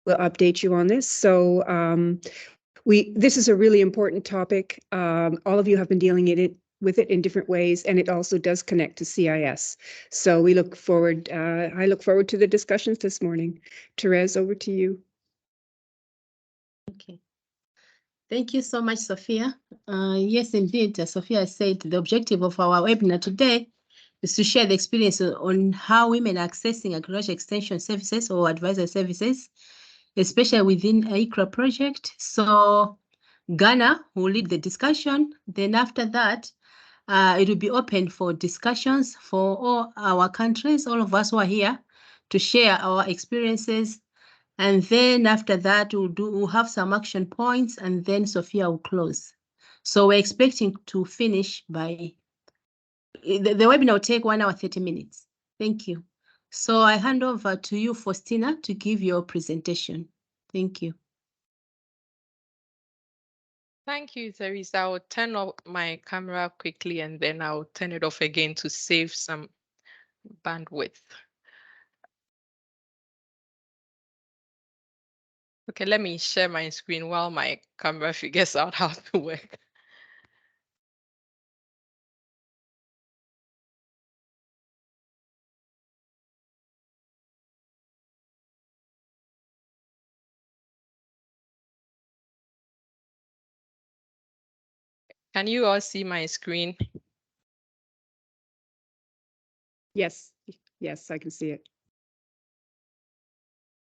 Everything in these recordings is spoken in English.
we'll update you on this. So this is a really important topic. All of you have been dealing with it in different ways, and it also does connect to CIS. So we look forward. I look forward to the discussions this morning. Therese, over to you. Okay. Thank you so much, Sophia. Yes, indeed, as Sophia said, the objective of our webinar today is to share the experience on how women are accessing agriculture extension services or advisor services, especially within AICCRA project. So Ghana will lead the discussion. Then after that, it will be open for discussions for all our countries, all of us who are here, to share our experiences. And then after that, we'll have some action points, and then Sophia will close. So we're expecting to finish by, the webinar will take 1 hour, 30 minutes. Thank you. So I hand over to you, Faustina, to give your presentation. Thank you. Thank you, Teresa. I'll turn off my camera quickly and then I'll turn it off again to save some bandwidth. Okay, let me share my screen while my camera figures out how to work. Can you all see my screen? Yes, yes, I can see it.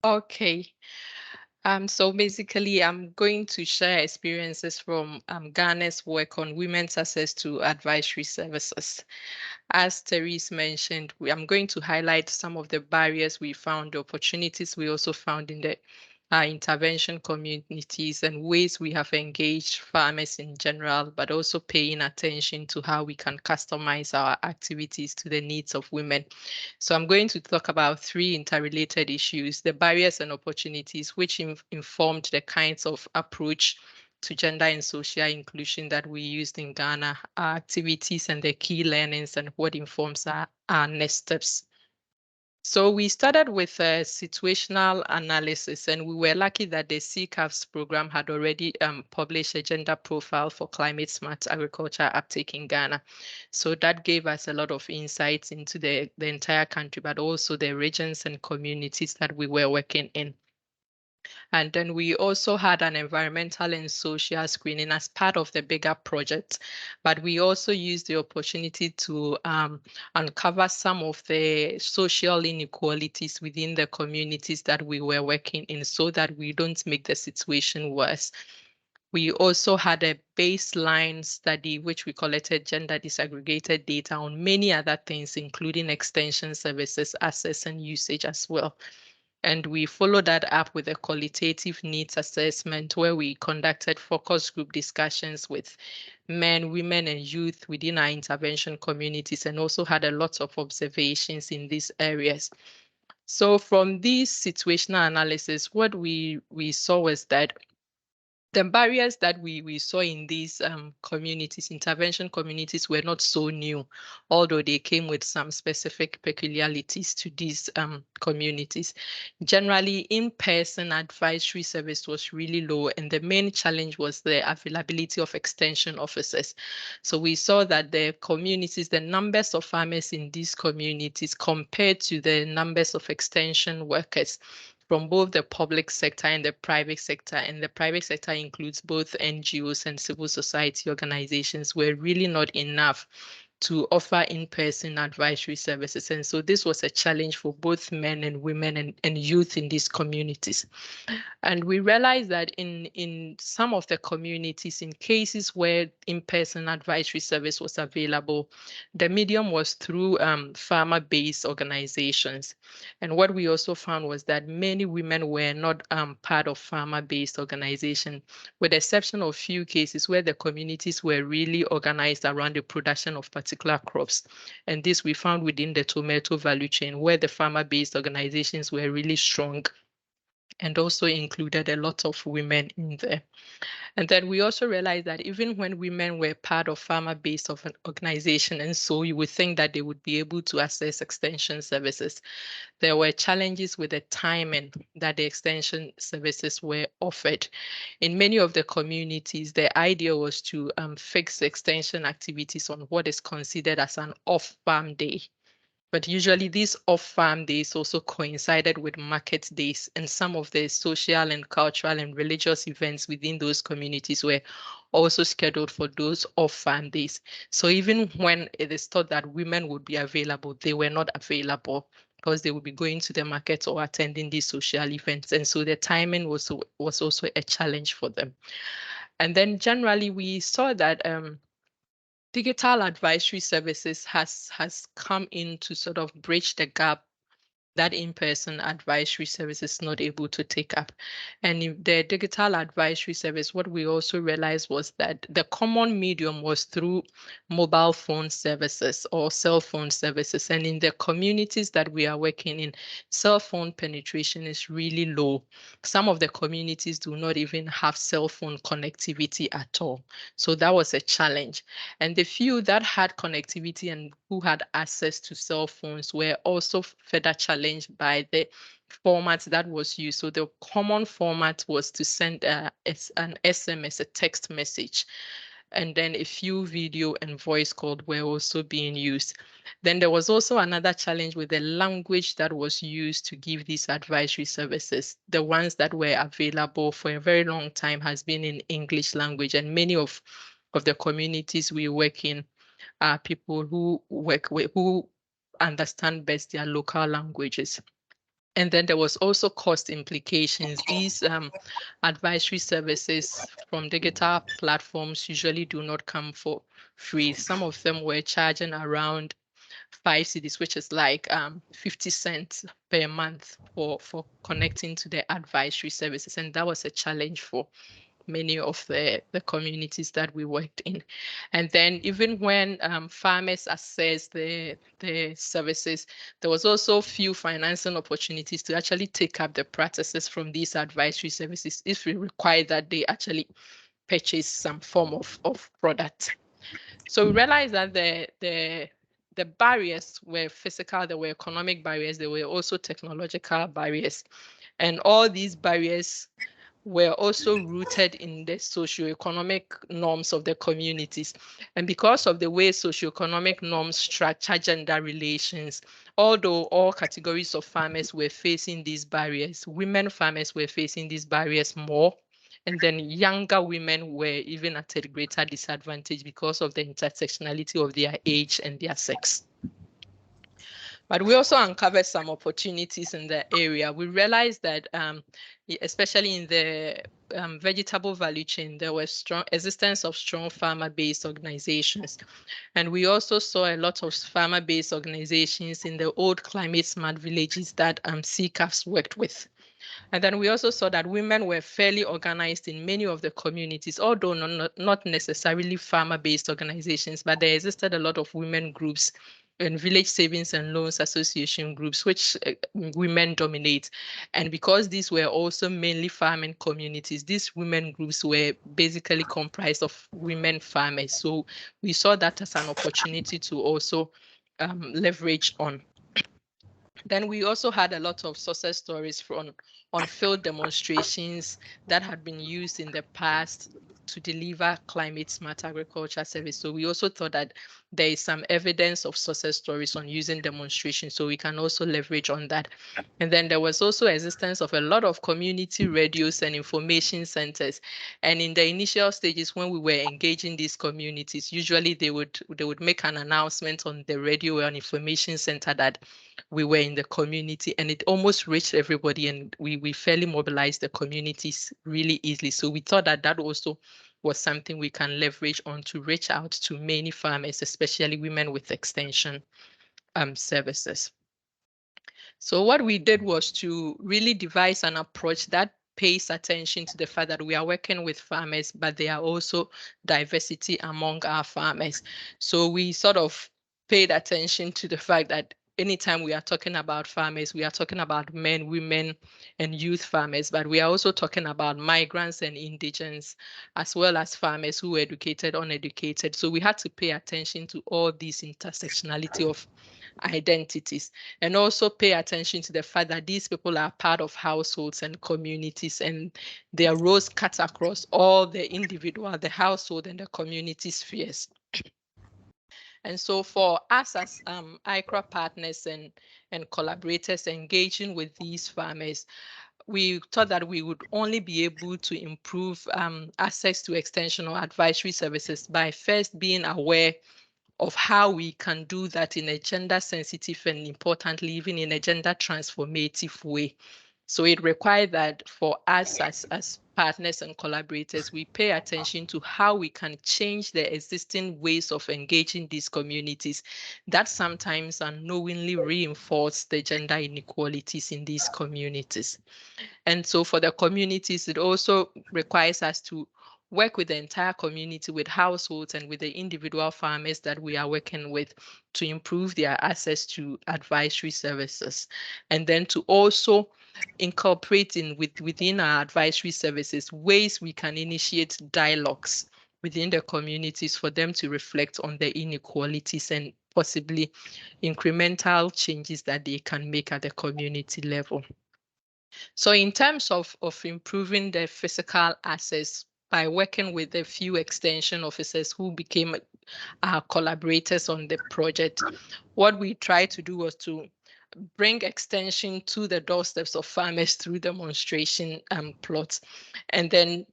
Okay. So basically, I'm going to share experiences from Ghana's work on women's access to advisory services. As Therese mentioned, I'm going to highlight some of the barriers we found, the opportunities we also found in the intervention communities and ways we have engaged farmers in general, but also paying attention to how we can customize our activities to the needs of women. So I'm going to talk about 3 interrelated issues: the barriers and opportunities, which informed the kinds of approach to gender and social inclusion that we used in Ghana, our activities and the key learnings, and what informs our next steps. So we started with a situational analysis, and we were lucky that the AICCRA'S program had already published a gender profile for climate smart agriculture uptake in Ghana. So that gave us a lot of insights into the entire country, but also the regions and communities that we were working in. And then we also had an environmental and social screening as part of the bigger project. But we also used the opportunity to uncover some of the social inequalities within the communities that we were working in so that we don't make the situation worse. We also had a baseline study, which we collected gender disaggregated data on many other things, including extension services, access and usage as well. And we followed that up with a qualitative needs assessment where we conducted focus group discussions with men, women, and youth within our intervention communities, and also had a lot of observations in these areas. So from this situational analysis, what we saw was that the barriers that we saw in these communities, intervention communities, were not so new, although they came with some specific peculiarities to these communities. Generally, in-person advisory service was really low, and the main challenge was the availability of extension officers. So we saw that the communities, the numbers of farmers in these communities compared to the numbers of extension workers from both the public sector and the private sector, and the private sector includes both NGOs and civil society organizations, were really not enough to offer in-person advisory services. And so this was a challenge for both men and women and youth in these communities. And we realized that in some of the communities, in cases where in-person advisory service was available, the medium was through farmer-based organizations. And what we also found was that many women were not part of farmer-based organization, with the exception of few cases where the communities were really organized around the production of particular crops. And this we found within the tomato value chain, where the farmer-based organizations were really strong. and also included a lot of women in there. And then we also realized that even when women were part of farmer-based of an organization, and so you would think that they would be able to access extension services, there were challenges with the timing that the extension services were offered. In many of the communities, the idea was to fix extension activities on what is considered as an off-farm day. But usually these off-farm days also coincided with market days, and some of the social and cultural and religious events within those communities were also scheduled for those off-farm days. So even when it is thought that women would be available, they were not available because they would be going to the market or attending these social events. And so the timing was also a challenge for them. And then generally we saw that digital advisory services has come in to sort of bridge the gap that in-person advisory service is not able to take up. And in the digital advisory service, what we also realized was that the common medium was through mobile phone services or cell phone services. And in the communities that we are working in, cell phone penetration is really low. Some of the communities do not even have cell phone connectivity at all. So that was a challenge. And the few that had connectivity and who had access to cell phones were also further challenged by the format that was used. So the common format was to send an SMS, a text message, and then a few video and voice calls were also being used. Then there was also another challenge with the language that was used to give these advisory services. The ones that were available for a very long time has been in English language, and many of the communities we work in are people who understand best their local languages. And then there was also cost implications. These advisory services from digital platforms usually do not come for free. Some of them were charging around 5 cedis, which is like 50 cents per month for connecting to the advisory services. And that was a challenge for many of the communities that we worked in. And then even when farmers assess the services, there was also few financing opportunities to actually take up the practices from these advisory services if we require that they actually purchase some form of product. So we realized that the barriers were physical, there were economic barriers, there were also technological barriers. And all these barriers were also rooted in the socioeconomic norms of the communities. And because of the way socioeconomic norms structure gender relations, although all categories of farmers were facing these barriers, women farmers were facing these barriers more. And then younger women were even at a greater disadvantage because of the intersectionality of their age and their sex. But we also uncovered some opportunities in the area. We realized that, especially in the vegetable value chain, there was strong existence of strong farmer-based organizations. And we also saw a lot of farmer-based organizations in the old climate smart villages that AICCRA'S worked with. And then we also saw that women were fairly organized in many of the communities, although not necessarily farmer-based organizations, but there existed a lot of women groups and village savings and loans association groups, which women dominate. And because these were also mainly farming communities, these women groups were basically comprised of women farmers. So we saw that as an opportunity to also leverage on. Then we also had a lot of success stories on field demonstrations that had been used in the past to deliver climate smart agriculture service. So we also thought that there is some evidence of success stories on using demonstrations, so we can also leverage on that. And then there was also existence of a lot of community radios and information centers. And in the initial stages, when we were engaging these communities, usually they would make an announcement on the radio or an information center that we were in the community, and it almost reached everybody, and we fairly mobilized the communities really easily. So we thought that that also was something we can leverage on to reach out to many farmers, especially women with extension services. So what we did was to really devise an approach that pays attention to the fact that we are working with farmers, but there are also diversity among our farmers. So we sort of paid attention to the fact that anytime we are talking about farmers, we are talking about men, women, and youth farmers, but we are also talking about migrants and indigents, as well as farmers who were educated, uneducated. So we had to pay attention to all these intersectionality of identities, and also pay attention to the fact that these people are part of households and communities, and their roles cut across all the individual, the household, and the community spheres. And so for us as AICCRA partners and collaborators engaging with these farmers, we thought that we would only be able to improve access to extension or advisory services by first being aware of how we can do that in a gender sensitive and, importantly, even in a gender transformative way. So it required that for us as partners and collaborators, we pay attention to how we can change the existing ways of engaging these communities that sometimes unknowingly reinforce the gender inequalities in these communities. And so for the communities, it also requires us to work with the entire community, with households and with the individual farmers that we are working with to improve their access to advisory services. And then to also incorporate within our advisory services ways we can initiate dialogues within the communities for them to reflect on the inequalities and possibly incremental changes that they can make at the community level. So in terms of improving the physical access by working with a few extension officers who became our collaborators on the project, what we tried to do was to bring extension to the doorsteps of farmers through demonstration plots, and then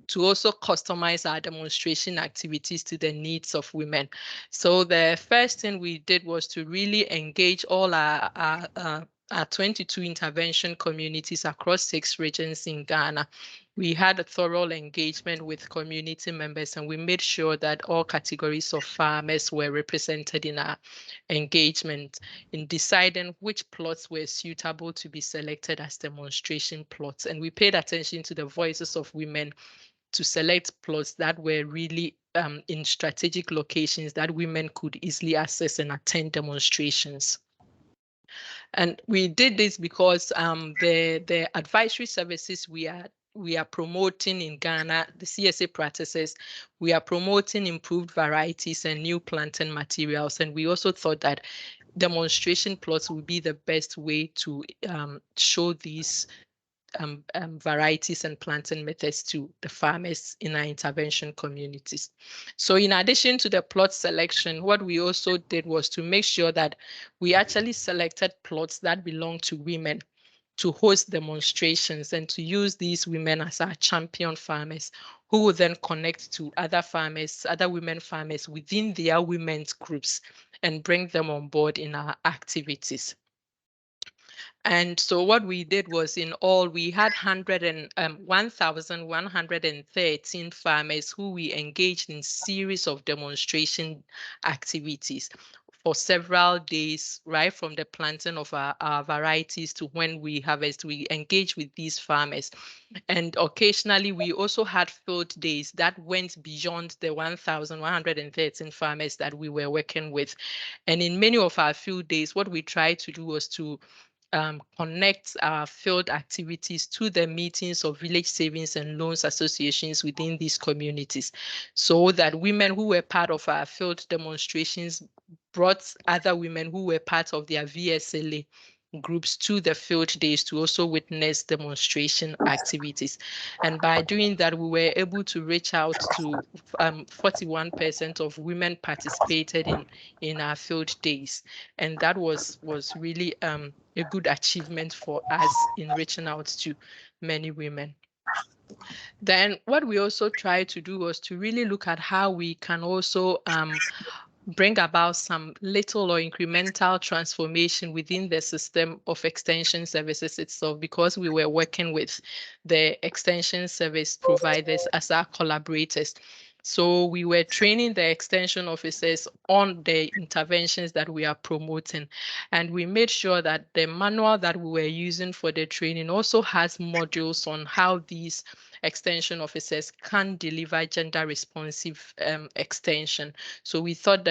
to also customize our demonstration activities to the needs of women. So the first thing we did was to really engage all our 22 intervention communities across 6 regions in Ghana. We had a thorough engagement with community members, and we made sure that all categories of farmers were represented in our engagement in deciding which plots were suitable to be selected as demonstration plots. And we paid attention to the voices of women to select plots that were really in strategic locations that women could easily access and attend demonstrations. And we did this because the advisory services we are promoting in Ghana, the CSA practices, we are promoting improved varieties and new planting materials. And we also thought that demonstration plots would be the best way to show these varieties and planting methods to the farmers in our intervention communities. So in addition to the plot selection, what we also did was to make sure that we actually selected plots that belong to women to host demonstrations and to use these women as our champion farmers who will then connect to other farmers, other women farmers within their women's groups and bring them on board in our activities. And so what we did was, in all, we had 1,113 farmers who we engaged in series of demonstration activities for several days, right from the planting of our varieties to when we harvest. We engage with these farmers. And occasionally we also had field days that went beyond the 1,113 farmers that we were working with. And in many of our field days, what we tried to do was to connect our field activities to the meetings of village savings and loans associations within these communities, so that women who were part of our field demonstrations brought other women who were part of their VSLA groups to the field days to also witness demonstration activities. And by doing that, we were able to reach out to 41% of women participated in our field days. And that was really a good achievement for us in reaching out to many women. Then what we also tried to do was to really look at how we can also bring about some little or incremental transformation within the system of extension services itself, because we were working with the extension service providers as our collaborators. So we were training the extension officers on the interventions that we are promoting. And we made sure that the manual that we were using for the training also has modules on how these extension officers can deliver gender responsive extension. So we thought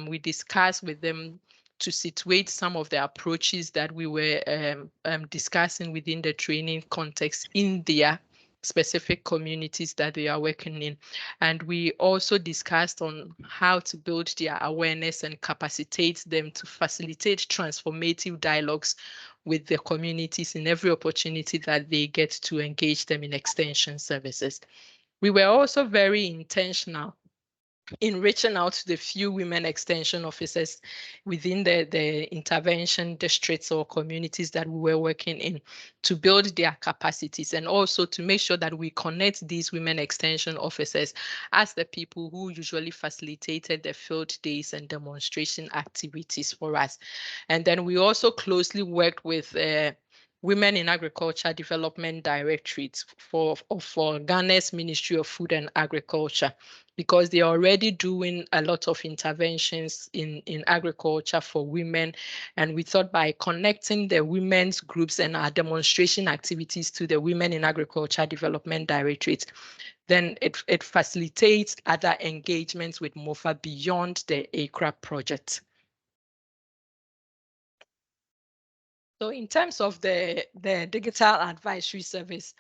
we discussed with them to situate some of the approaches that we were discussing within the training context in their specific communities that they are working in. And we also discussed on how to build their awareness and capacitate them to facilitate transformative dialogues with the communities in every opportunity that they get to engage them in extension services. We were also very intentional in reaching out to the few women extension officers within the intervention districts or communities that we were working in to build their capacities, and also to make sure that we connect these women extension officers as the people who usually facilitated the field days and demonstration activities for us. And then we also closely worked with Women in Agriculture Development Directorate for Ghana's Ministry of Food and Agriculture, because they are already doing a lot of interventions in agriculture for women. And we thought by connecting the women's groups and our demonstration activities to the Women in Agriculture Development Directorate, then it facilitates other engagements with MOFA beyond the AICCRA project. So in terms of the digital advisory service,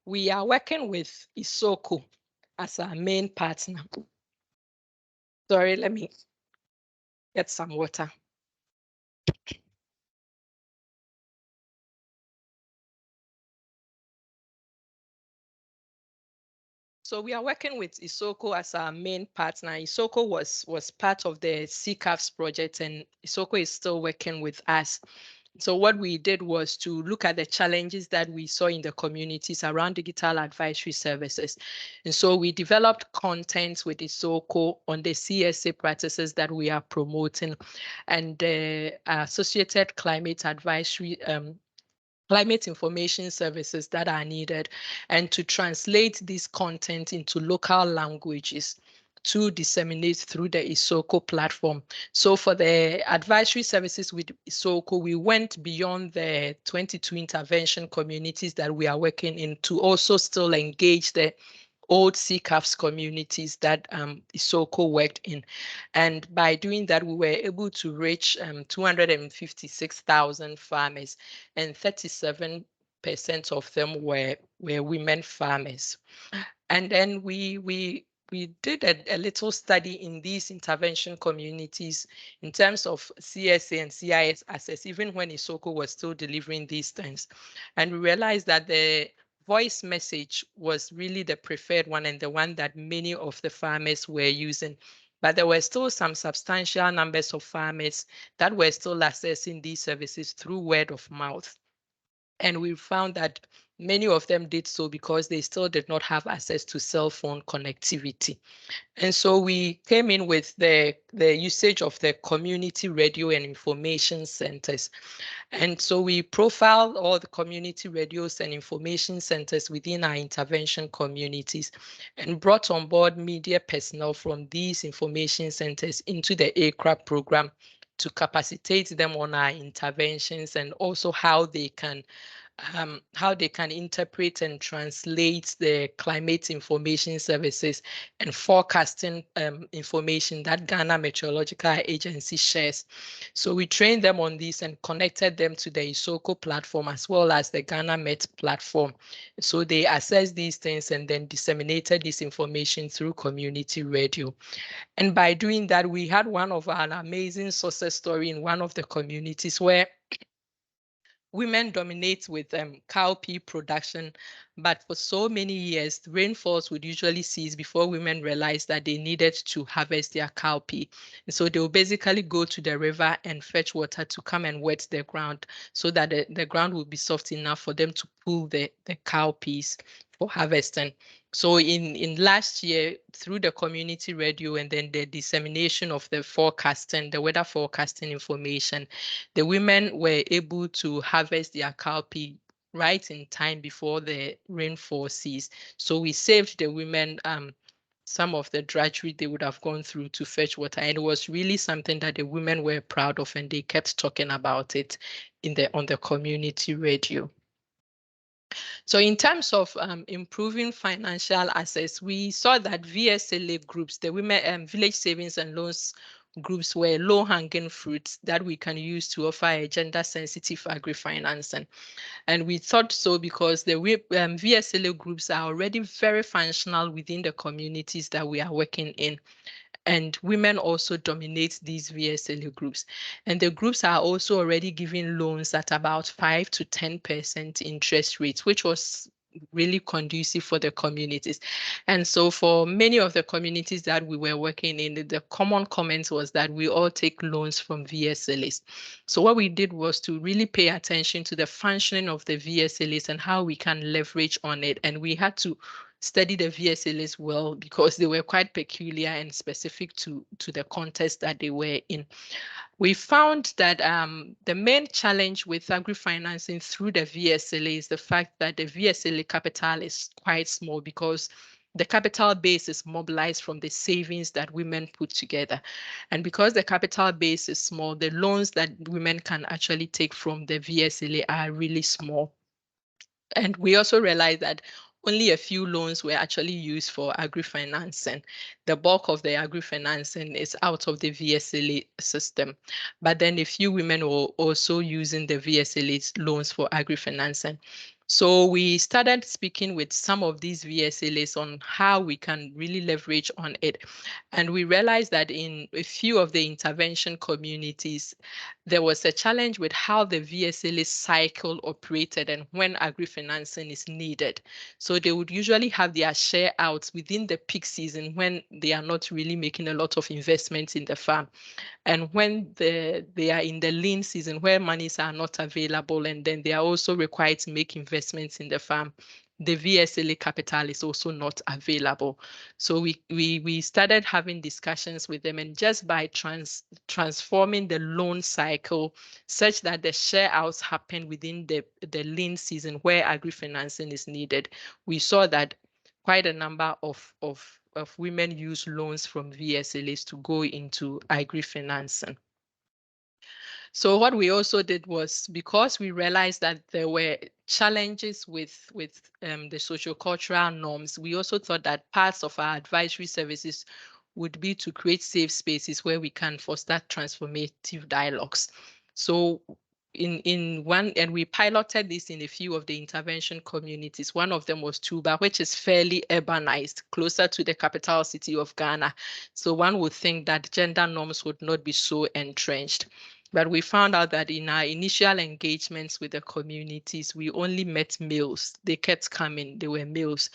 we are working with AICCRA as our main partner. Sorry, let me get some water. So we are working with AICCRA as our main partner. AICCRA was part of the AICCRA'S project, and AICCRA is still working with us. So what we did was to look at the challenges that we saw in the communities around digital advisory services. And so we developed content with AICCRA on the CSA practices that we are promoting, and the associated climate advisory climate information services that are needed, and to translate this content into local languages to disseminate through the AICCRA platform. So for the advisory services with AICCRA, we went beyond the 22 intervention communities that we are working in to also still engage the old AICCRA'S communities that AICCRA worked in. And by doing that, we were able to reach 256,000 farmers, and 37% of them were women farmers. And then we did a little study in these intervention communities in terms of CSA and CIS access, even when AICCRA was still delivering these things. And we realized that the voice message was really the preferred one and the one that many of the farmers were using. But there were still some substantial numbers of farmers that were still accessing these services through word of mouth. And we found that many of them did so because they still did not have access to cell phone connectivity. And so we came in with the usage of the community radio and information centers. And so we profiled all the community radios and information centers within our intervention communities and brought on board media personnel from these information centers into the AICCRA program to capacitate them on our interventions, and also how they can interpret and translate the climate information services and forecasting information that Ghana Meteorological Agency shares. So we trained them on this and connected them to the AICCRA platform as well as the Ghana Met platform. So they assessed these things and then disseminated this information through community radio. And by doing that, we had one of our amazing success story in one of the communities where women dominate with cowpea production, but for so many years, rainfalls would usually cease before women realized that they needed to harvest their cowpea. And so they will basically go to the river and fetch water to come and wet the ground so that the ground will be soft enough for them to pull the cowpeas for harvesting. So in last year, through the community radio and then the dissemination of the forecasting, the weather forecasting information, the women were able to harvest their cowpea right in time before the rainfall ceased. So we saved the women some of the drudgery they would have gone through to fetch water. And it was really something that the women were proud of, and they kept talking about it on the community radio. So in terms of improving financial access, we saw that VSLA groups, the Women Village Savings and Loans groups were low-hanging fruits that we can use to offer a gender-sensitive agri-financing. And we thought so because the VSLA groups are already very functional within the communities that we are working in. And women also dominate these VSLA groups. And the groups are also already giving loans at about 5 to 10% interest rates, which was really conducive for the communities. And so for many of the communities that we were working in, the common comment was that we all take loans from VSLAs. So what we did was to really pay attention to the functioning of the VSLAs and how we can leverage on it. And we had to study the VSLAs well because they were quite peculiar and specific to the context that they were in. We found that the main challenge with agri-financing through the VSLA is the fact that the VSLA capital is quite small because the capital base is mobilized from the savings that women put together. And because the capital base is small, the loans that women can actually take from the VSLA are really small. And we also realized that only a few loans were actually used for agri-financing. The bulk of the agri-financing is out of the VSLA system. But then a few women were also using the VSLA loans for agri-financing. So we started speaking with some of these VSLAs on how we can really leverage on it. And we realized that in a few of the intervention communities, there was a challenge with how the VSLA cycle operated and when agri-financing is needed. So they would usually have their share outs within the peak season when they are not really making a lot of investments in the farm. And when they are in the lean season where monies are not available and then they are also required to make investments in the farm, the VSLA capital is also not available. So we started having discussions with them, and just by transforming the loan cycle such that the share outs happen within the lean season where agri-financing is needed, we saw that quite a number of women use loans from VSLAs to go into agri-financing. So what we also did was, because we realized that there were challenges with the sociocultural norms, we also thought that parts of our advisory services would be to create safe spaces where we can foster transformative dialogues. So in one, and we piloted this in a few of the intervention communities. One of them was Tuba, which is fairly urbanized, closer to the capital city of Ghana. So one would think that gender norms would not be so entrenched. But we found out that in our initial engagements with the communities, we only met males. They kept coming, they were males.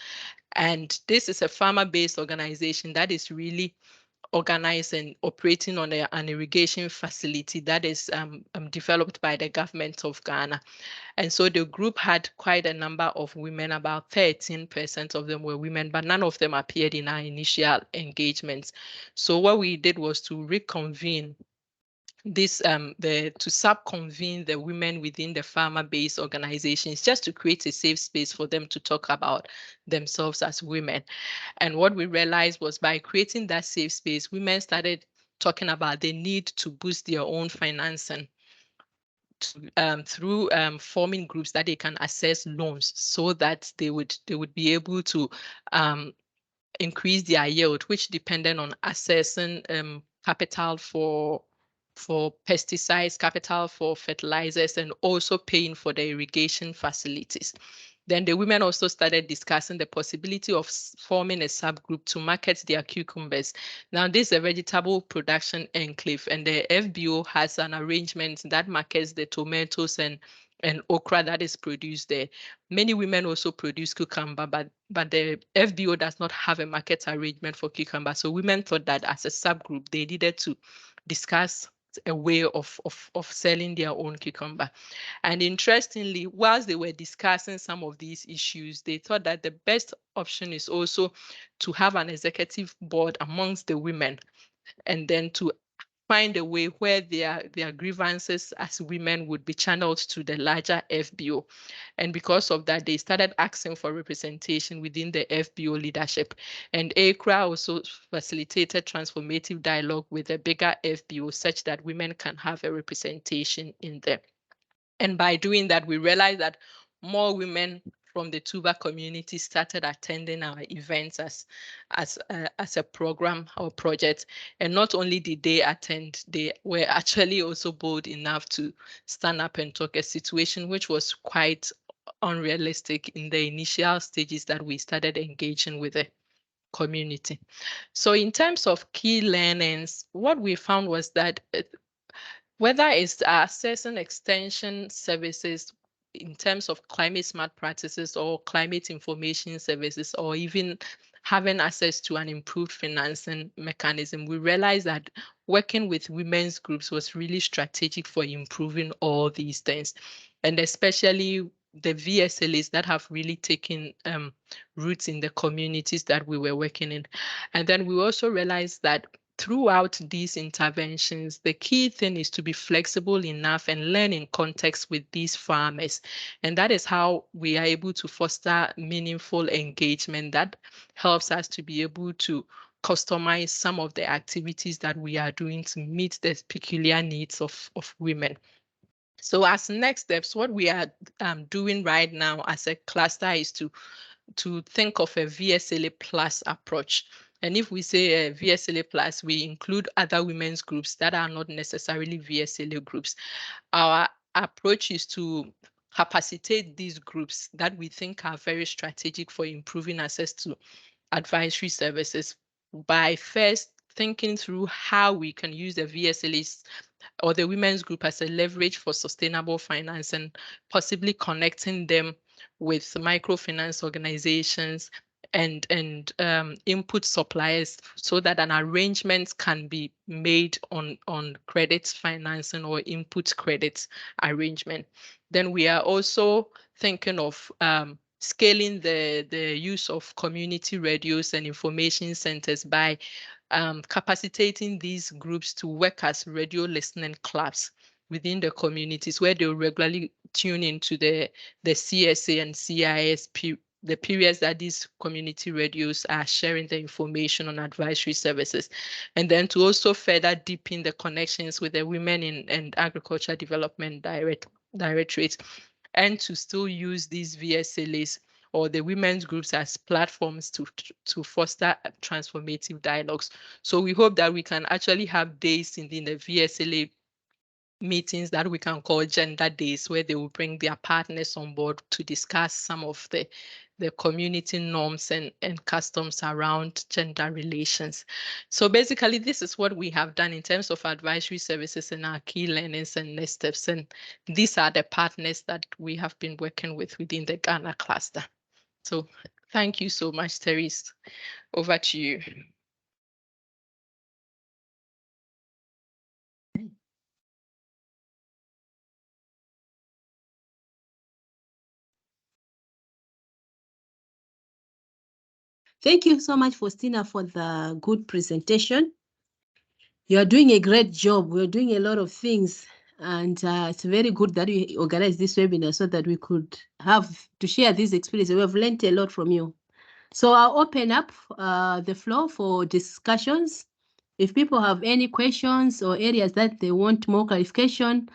And this is a farmer-based organization that is really organized and operating on an irrigation facility that is developed by the government of Ghana. And so the group had quite a number of women, about 13% of them were women, but none of them appeared in our initial engagements. So what we did was to reconvene this to subconvene the women within the farmer-based organizations, just to create a safe space for them to talk about themselves as women. And what we realized was, by creating that safe space, women started talking about the need to boost their own financing through forming groups that they can access loans, so that they would be able to increase their yield, which depended on accessing capital for pesticides, capital for fertilizers, and also paying for the irrigation facilities. Then the women also started discussing the possibility of forming a subgroup to market their cucumbers. Now, this is a vegetable production enclave, and the FBO has an arrangement that markets the tomatoes and okra that is produced there. Many women also produce cucumber, but the FBO does not have a market arrangement for cucumber. So women thought that as a subgroup, they needed to discuss a way of selling their own cucumber. And interestingly, whilst they were discussing some of these issues, they thought that the best option is also to have an executive board amongst the women, and then to find a way where their grievances as women would be channeled to the larger FBO. And because of that, they started asking for representation within the FBO leadership. And AICCRA also facilitated transformative dialogue with the bigger FBO, such that women can have a representation in there. And by doing that, we realized that more women from the Tuba community started attending our events as a program or project. And not only did they attend, they were actually also bold enough to stand up and talk, a situation which was quite unrealistic in the initial stages that we started engaging with the community. So in terms of key learnings, what we found was that whether it's accessing extension services in terms of climate smart practices or climate information services, or even having access to an improved financing mechanism, we realized that working with women's groups was really strategic for improving all these things, and especially the VSLAs that have really taken roots in the communities that we were working in. And then we also realized that throughout these interventions, the key thing is to be flexible enough and learn in context with these farmers. And that is how we are able to foster meaningful engagement that helps us to be able to customize some of the activities that we are doing to meet the peculiar needs of women. So as next steps, what we are doing right now as a cluster is to think of a VSLA plus approach. And if we say a VSLA plus, we include other women's groups that are not necessarily VSLA groups. Our approach is to capacitate these groups that we think are very strategic for improving access to advisory services by first thinking through how we can use the VSLAs or the women's group as a leverage for sustainable finance, and possibly connecting them with microfinance organizations and input suppliers, so that an arrangement can be made on credits financing or input credits arrangement. Then we are also thinking of scaling the use of community radios and information centers by capacitating these groups to work as radio listening clubs within the communities, where they regularly tune into the CSA and CIS the periods that these community radios are sharing the information on advisory services. And then to also further deepen the connections with the Women in Agriculture Development Directorate, and to still use these VSLAs or the women's groups as platforms to foster transformative dialogues. So we hope that we can actually have days in the VSLA meetings that we can call gender days, where they will bring their partners on board to discuss some of the community norms and customs around gender relations. So basically, this is what we have done in terms of advisory services and our key learnings and next steps. And these are the partners that we have been working with within the Ghana cluster. So thank you so much, Therese. Over to you. Thank you so much, Faustina, for the good presentation. You are doing a great job. We're doing a lot of things, and it's very good that we organized this webinar so that we could have to share these experiences. We have learned a lot from you. So I'll open up the floor for discussions. If people have any questions or areas that they want more clarification,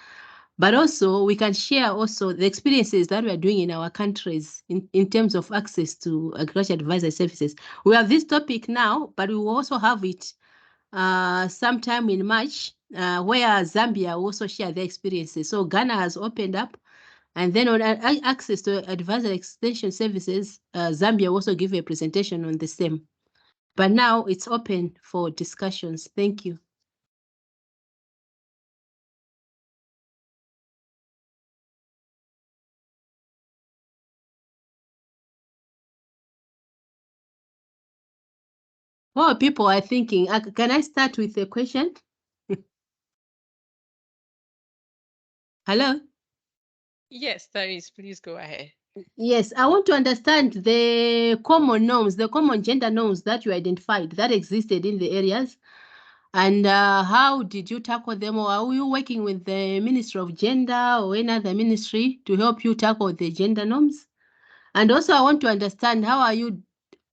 but also we can share also the experiences that we are doing in our countries in terms of access to agriculture advisory services. We have this topic now, but we will also have it sometime in March, where Zambia also share their experiences. So Ghana has opened up, and then on access to advisory extension services, Zambia also give a presentation on the same. But now it's open for discussions. Thank you. What people are thinking? Can I start with a question? Hello? Yes, Therese, please go ahead. Yes, I want to understand the common norms, the common gender norms that you identified that existed in the areas. And how did you tackle them? Or are you working with the Ministry of Gender or any other ministry to help you tackle the gender norms? And also I want to understand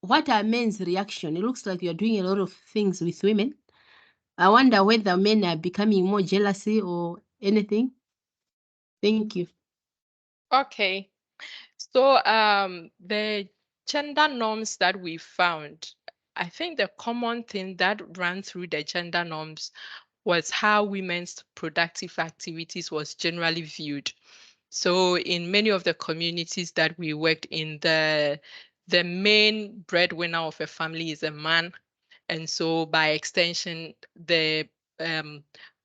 what are men's reaction? It looks like you're doing a lot of things with women. I wonder whether men are becoming more jealousy or anything. Thank you. Okay. So the gender norms that we found, I think the common thing that ran through the gender norms was how women's productive activities was generally viewed. So in many of the communities that we worked in, the main breadwinner of a family is a man. And so by extension, the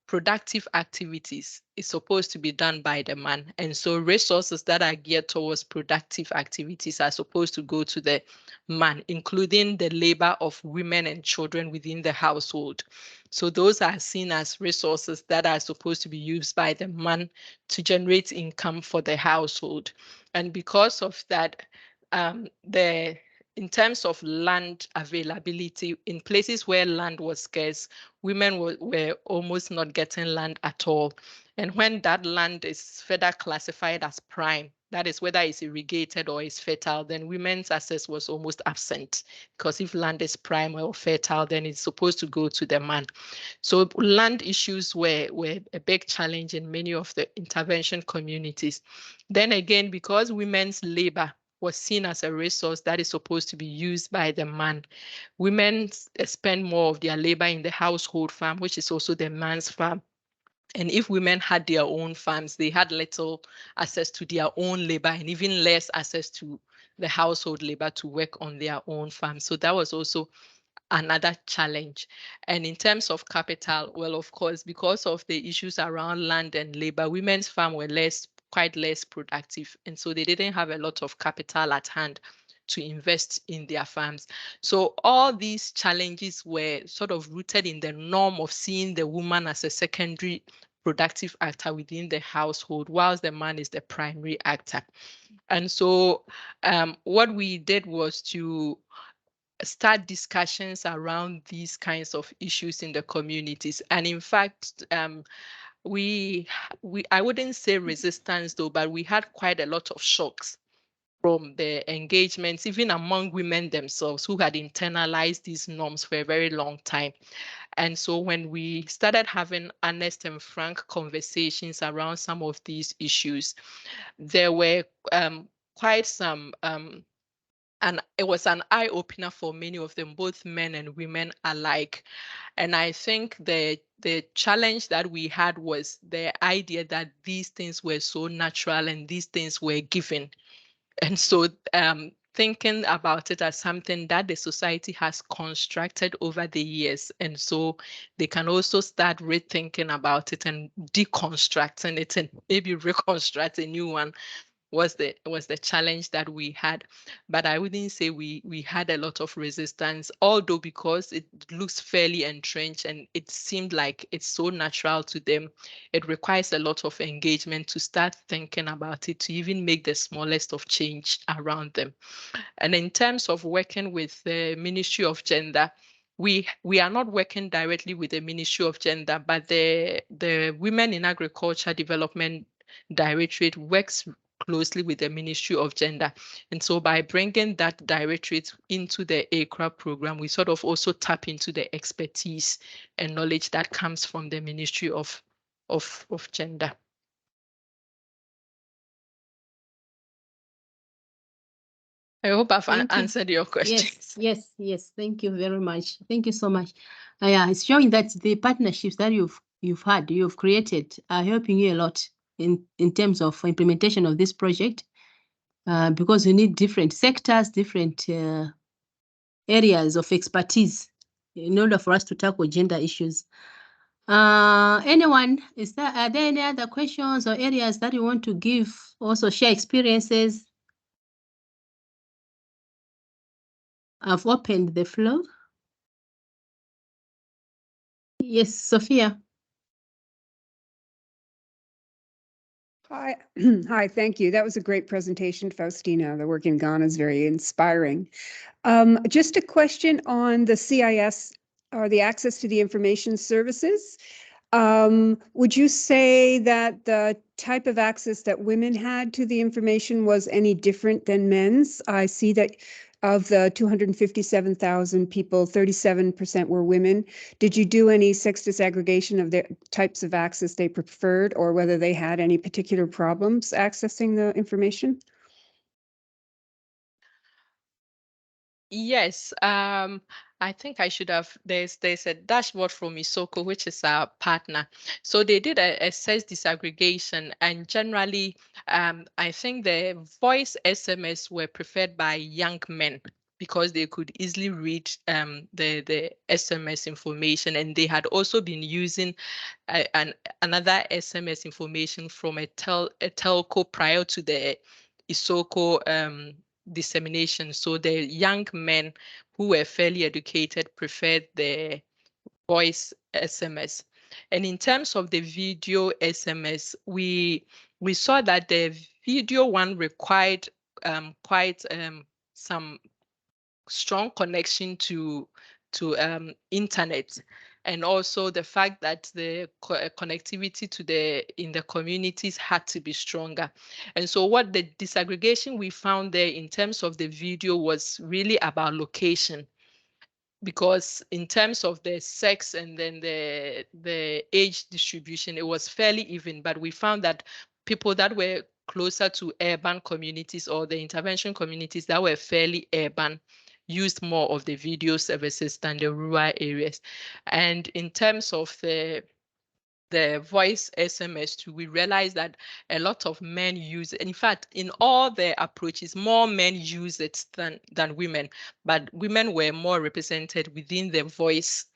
productive activities is supposed to be done by the man. And so resources that are geared towards productive activities are supposed to go to the man, including the labor of women and children within the household. So those are seen as resources that are supposed to be used by the man to generate income for the household. And because of that, in terms of land availability, in places where land was scarce, women were almost not getting land at all. And when that land is further classified as prime, that is whether it's irrigated or is fertile, then women's access was almost absent. Because if land is prime or fertile, then it's supposed to go to the man. So land issues were a big challenge in many of the intervention communities. Then again, because women's labor was seen as a resource that is supposed to be used by the man, women spend more of their labor in the household farm, which is also the man's farm. And if women had their own farms, they had little access to their own labor and even less access to the household labor to work on their own farm. So that was also another challenge. And in terms of capital, well, of course, because of the issues around land and labor, women's farm were quite less productive. And so they didn't have a lot of capital at hand to invest in their farms. So all these challenges were sort of rooted in the norm of seeing the woman as a secondary productive actor within the household, whilst the man is the primary actor. And so what we did was to start discussions around these kinds of issues in the communities. And in fact, I wouldn't say resistance though, but we had quite a lot of shocks from the engagements, even among women themselves who had internalized these norms for a very long time. And so when we started having honest and frank conversations around some of these issues, there were quite some and it was an eye-opener for many of them, both men and women alike. And I think the challenge that we had was the idea that these things were so natural and these things were given. And so thinking about it as something that the society has constructed over the years. And so they can also start rethinking about it and deconstructing it and maybe reconstruct a new one was the challenge that we had. But I wouldn't say we had a lot of resistance, although because it looks fairly entrenched and it seemed like it's so natural to them, it requires a lot of engagement to start thinking about it, to even make the smallest of change around them. And in terms of working with the Ministry of Gender, we are not working directly with the Ministry of Gender, but the Women in Agriculture Development Directorate works closely with the Ministry of Gender. And so by bringing that directorate into the AICCRA program, we sort of also tap into the expertise and knowledge that comes from the Ministry of Gender. I hope I've answered your question. Yes. Thank you very much. Thank you so much. Yeah, it's showing that the partnerships that you've created are helping you a lot in terms of implementation of this project, because you need different sectors, different areas of expertise in order for us to tackle gender issues. Anyone, are there any other questions or areas that you want to give, also share experiences? I've opened the floor. Yes, Sophia. Hi, thank you. That was a great presentation, Faustina. The work in Ghana is very inspiring. Just a question on the CIS, or the access to the information services. Would you say that the type of access that women had to the information was any different than men's? I see that of the 257,000 people, 37% were women. Did you do any sex disaggregation of the types of access they preferred, or whether they had any particular problems accessing the information? Yes, I think I should have. There's a dashboard from Isoko, which is our partner. So they did a search disaggregation, and generally, I think the voice SMS were preferred by young men because they could easily read the SMS information, and they had also been using another SMS information from a telco prior to the Isoko dissemination. So the young men who were fairly educated preferred the voice SMS. And in terms of the video SMS, we saw that the video one required quite some strong connection to internet, and also the fact that the connectivity to the in the communities had to be stronger. And so what the disaggregation we found there in terms of the video was really about location, because in terms of the sex and then the age distribution, it was fairly even, but we found that people that were closer to urban communities or the intervention communities that were fairly urban used more of the video services than the rural areas. And in terms of the voice SMS too, we realized that a lot of men use it. In fact, in all the approaches, more men use it than women, but women were more represented within the voice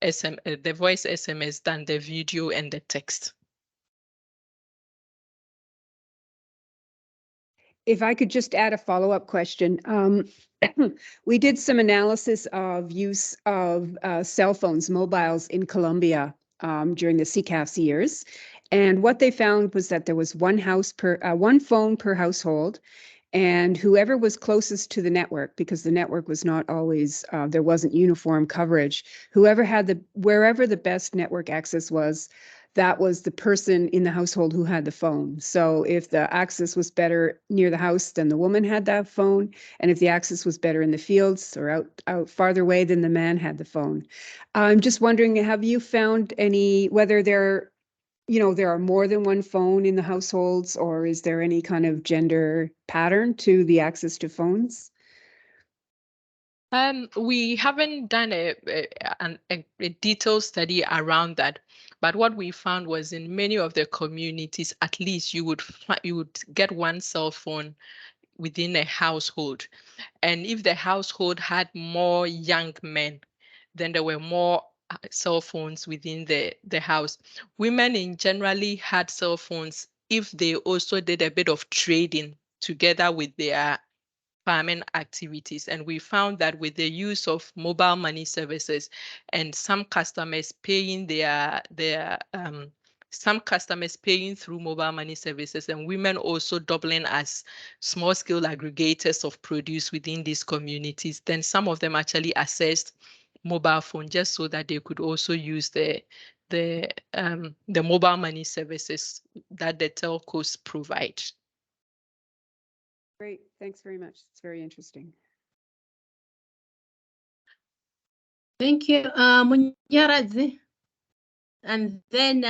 the voice SMS than the video and the text. If I could just add a follow-up question. We did some analysis of use of cell phones, mobiles in Colombia during the CCAF's years. And what they found was that there was one phone per household, and whoever was closest to the network, because the network was not always, there wasn't uniform coverage, wherever the best network access was, that was the person in the household who had the phone. So if the access was better near the house, then the woman had that phone. And if the access was better in the fields or out farther away, then the man had the phone. I'm just wondering, have you found whether there are more than one phone in the households, or is there any kind of gender pattern to the access to phones? We haven't done a detailed study around that, but what we found was in many of the communities, at least you would get one cell phone within a household. And if the household had more young men, then there were more cell phones within the house. Women in generally had cell phones if they also did a bit of trading together with their farming activities. And we found that with the use of mobile money services and some customers paying some customers paying through mobile money services, and women also doubling as small scale aggregators of produce within these communities, then some of them actually accessed mobile phone just so that they could also use the mobile money services that the telcos provide. Great, thanks very much. It's very interesting. Thank you, Munyaradzi. And then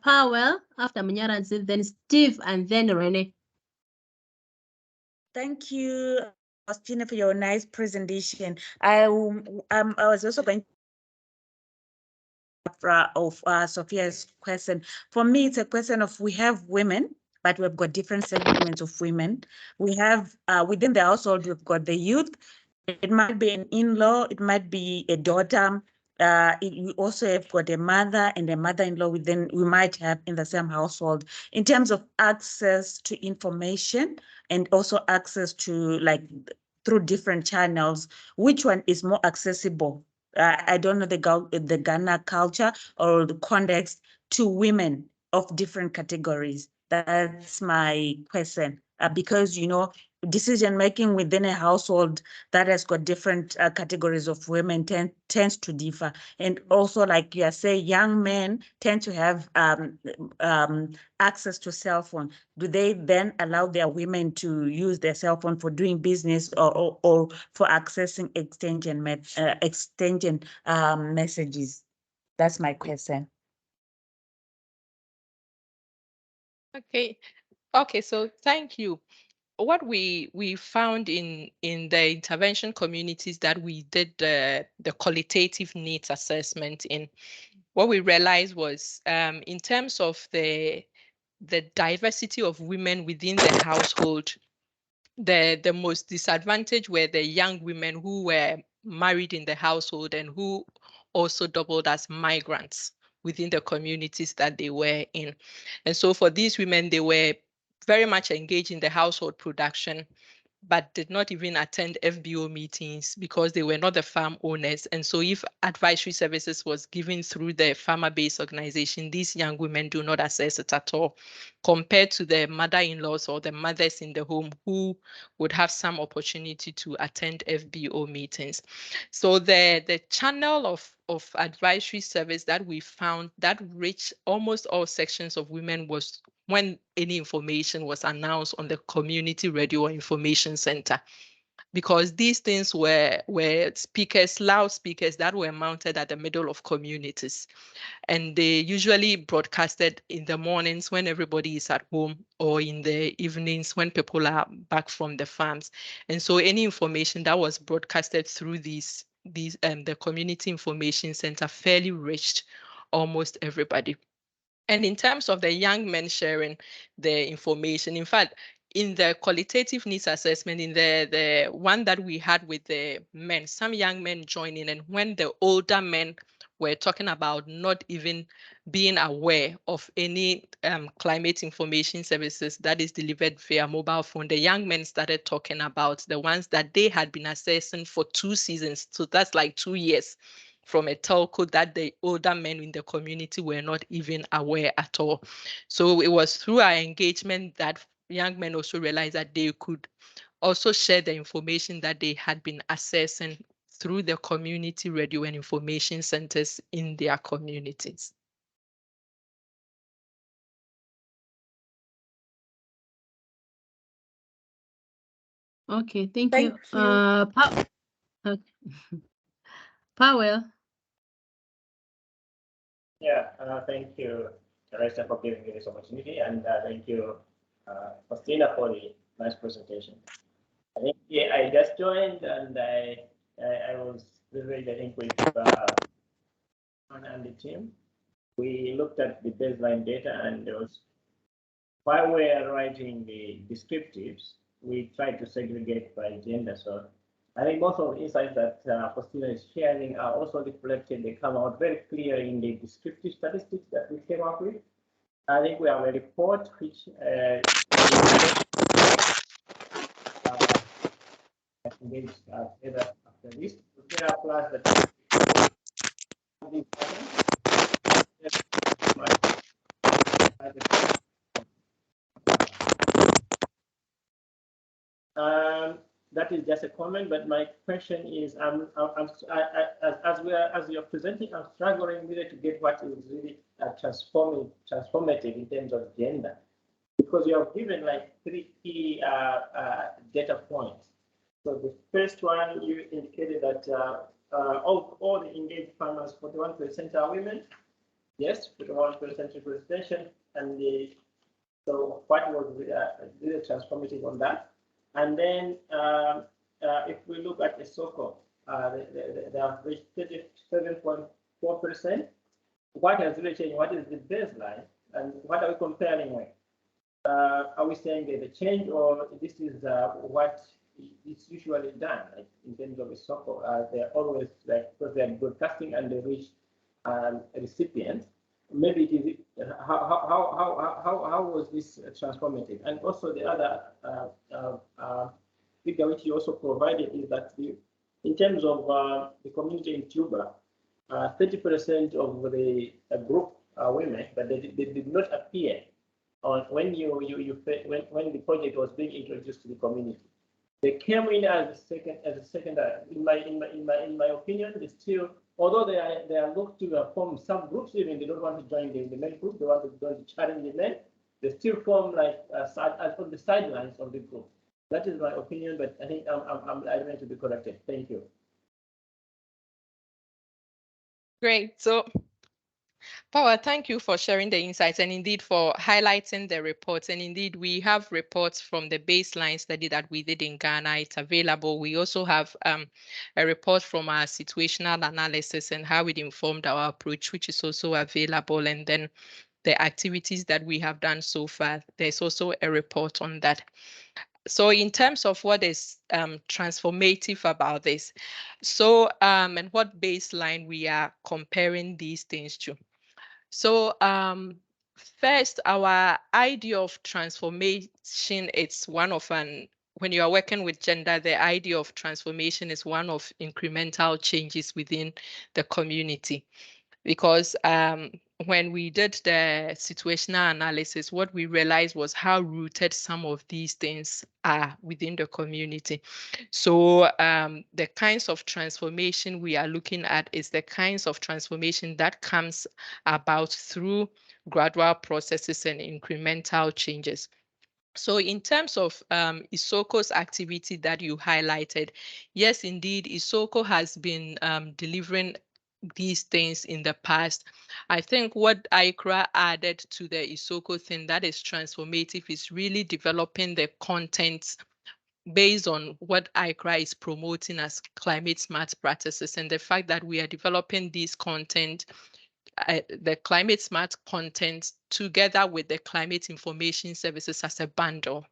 Powell, after Munyaradzi, then Steve, and then Rene. Thank you, Faustina, for your nice presentation. I was also going of Sophia's question. For me, it's a question of we have women, but we've got different segments of women. We have within the household, we've got the youth. It might be an in-law, it might be a daughter. We also have got a mother and a mother-in-law within we might have in the same household. In terms of access to information and also access to through different channels, which one is more accessible? I don't know the Ghana culture or the context to women of different categories. That's my question. Because, decision making within a household that has got different categories of women tends to differ. And also, like you are saying, young men tend to have access to cell phone. Do they then allow their women to use their cell phone for doing business or for accessing extension messages? That's my question. Okay, so thank you. what we found in the intervention communities that we did the qualitative needs assessment in, what we realized was in terms of the diversity of women within the household, the most disadvantaged were the young women who were married in the household and who also doubled as migrants within the communities that they were in. And so for these women, they were very much engaged in the household production, but did not even attend FBO meetings because they were not the farm owners. And so if advisory services was given through the farmer-based organization, these young women do not access it at all, compared to the mother-in-laws or the mothers in the home who would have some opportunity to attend FBO meetings. So the channel of advisory service that we found that reached almost all sections of women was when any information was announced on the community radio or information center, because these things were speakers, loudspeakers that were mounted at the middle of communities. And they usually broadcasted in the mornings when everybody is at home, or in the evenings when people are back from the farms. And so any information that was broadcasted through the community information center fairly reached almost everybody. And in terms of the young men sharing the information, in fact, in the qualitative needs assessment, in the one that we had with the men, some young men joining, and when the older men were talking about not even being aware of any climate information services that is delivered via mobile phone, the young men started talking about the ones that they had been assessing for 2 seasons. So that's like 2 years from a telco that the older men in the community were not even aware at all. So it was through our engagement that young men also realized that they could also share the information that they had been accessing through the community radio and information centers in their communities. Okay, thank Thank you. you. Okay. Powell. Yeah, thank you, Teresa, for giving me this opportunity, and thank you, Faustina, for the nice presentation. I think I just joined, and I was privileged, I think, with Anna and the team. We looked at the baseline data, and there was, while we are writing the descriptives, we tried to segregate by gender. So I think most of the insights that Faustina is sharing are also reflected. They come out very clear in the descriptive statistics that we came up with. I think we have a report which engaged together after this. There are plus that that is just a comment, but my question is, as you're presenting, I'm struggling really to get what is really transformative in terms of gender, because you have given like 3 key data points. So the first one, you indicated that all the engaged farmers, 41% are women. Yes, 41% representation, and so what was really transformative on that? And then if we look at AICCRA, they have reached 37.4%. What has really changed? What is the baseline? And what are we comparing with? Are we saying there's a change, or this is what is usually done, like in terms of AICCRA? They're always like, because they're broadcasting and they reach recipients. Maybe it is how was this transformative? And also the other figure which you also provided is that in terms of the community in Cuba, 30% of the group are women, but they did not appear on when when the project was being introduced to the community. They came in as a second. In my opinion, they still, although they are looked to form subgroups, even they don't want to join the main group, they want to join the challenge the men. They still form like on the sidelines of the group. That is my opinion, but I think I'm going to be corrected. Thank you. Great. So Power, thank you for sharing the insights and indeed for highlighting the reports. And indeed, we have reports from the baseline study that we did in Ghana. It's available. We also have a report from our situational analysis and how it informed our approach, which is also available. And then the activities that we have done so far, there's also a report on that. So in terms of what is transformative about this, so and what baseline we are comparing these things to. So first, our idea of transformation, it's one of when you are working with gender, the idea of transformation is one of incremental changes within the community. Because when we did the situational analysis, what we realized was how rooted some of these things are within the community. So the kinds of transformation we are looking at is the kinds of transformation that comes about through gradual processes and incremental changes. So in terms of AICCRA'S activity that you highlighted, yes, indeed, AICCRA has been delivering these things in the past. I think what AICCRA added to the AICCRA thing that is transformative is really developing the content based on what AICCRA is promoting as climate smart practices, and the fact that we are developing these content, the climate smart content together with the climate information services as a bundle.